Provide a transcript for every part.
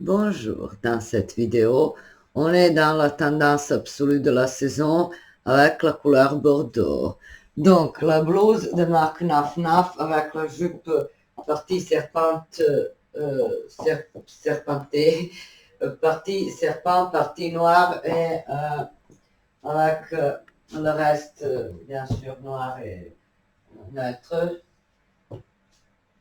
Bonjour, dans cette vidéo, on est dans la tendance absolue de la saison avec la couleur bordeaux. Donc, la blouse de marque Naf Naf avec la jupe partie serpentée, partie serpent, partie noire et avec le reste, bien sûr, noir et neutre.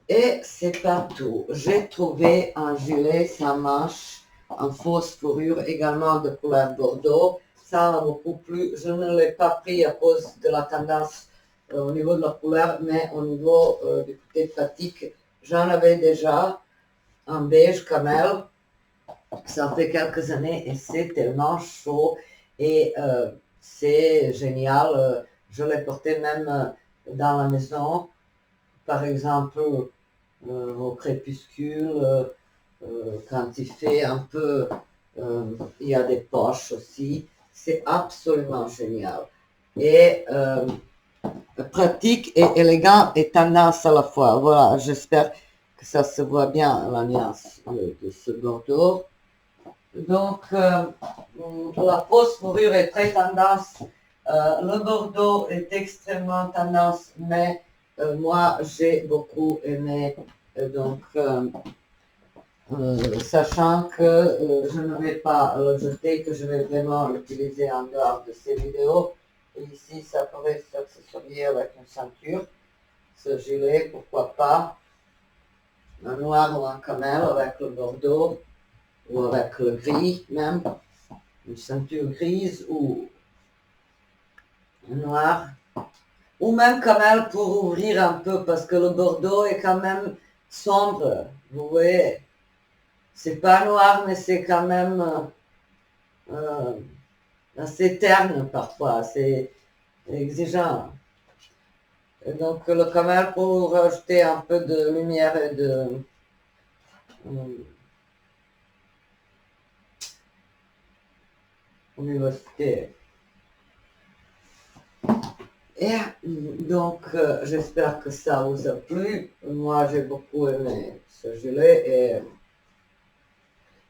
Et c'est partout. J'ai trouvé un gilet sans manches en fausse fourrure, également de couleur bordeaux. Ça m'a beaucoup plu. Je ne l'ai pas pris à cause de la tendance au niveau de la couleur, mais au niveau du côté pratique, j'en avais déjà un beige camel. Ça fait quelques années et c'est tellement chaud et c'est génial. Je l'ai porté même dans la maison. Par exemple, au crépuscule, quand il fait un peu, il y a des poches aussi. C'est absolument génial. Et pratique et élégant et tendance à la fois. Voilà, j'espère que ça se voit bien, la nuance de ce bordeaux. Donc, la fausse fourrure est très tendance. Le bordeaux est extrêmement tendance, mais moi, j'ai beaucoup aimé. Sachant que je ne vais pas le jeter, que je vais vraiment l'utiliser en dehors de ces vidéos. Et ici, ça pourrait s'accessoiriser avec une ceinture. Ce gilet, pourquoi pas. Un noir ou un camel avec le bordeaux ou avec le gris même. Une ceinture grise ou noir. Ou même camel pour ouvrir un peu parce que le bordeaux est quand même sombre. Vous voyez, c'est pas noir mais c'est quand même assez terne parfois, c'est exigeant. Et donc le camel pour rajouter un peu de lumière et de luminosité. Et donc, j'espère que ça vous a plu. Moi, j'ai beaucoup aimé ce gilet et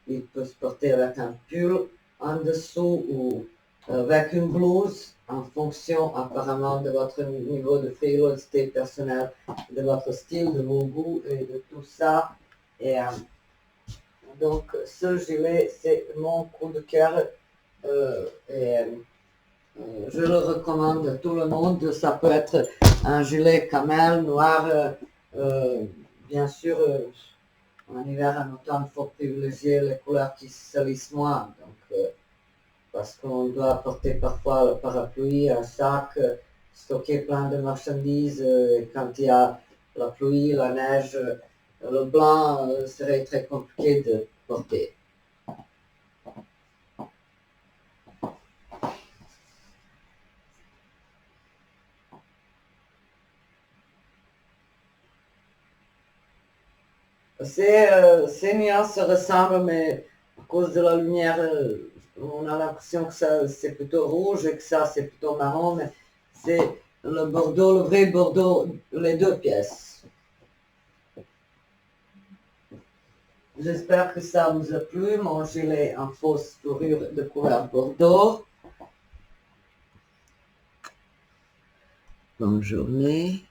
il peut se porter avec un pull en dessous ou avec une blouse en fonction apparemment de votre niveau de frilosité personnelle, de votre style, de vos goûts et de tout ça. Et donc, ce gilet, c'est mon coup de cœur et je le recommande à tout le monde. Ça peut être un gilet camel noir, bien sûr. En hiver, en automne, il faut privilégier les couleurs qui se salissent moins. Donc, parce qu'on doit porter parfois le parapluie, un sac, stocker plein de marchandises. Quand il y a la pluie, la neige, le blanc serait très compliqué de porter. Ces nuances se ressemblent, mais à cause de la lumière, on a l'impression que c'est plutôt rouge et que ça c'est plutôt marron, mais c'est le bordeaux, le vrai bordeaux, les deux pièces. J'espère que ça vous a plu, mon gilet en fausse fourrure de couleur bordeaux. Bonne journée.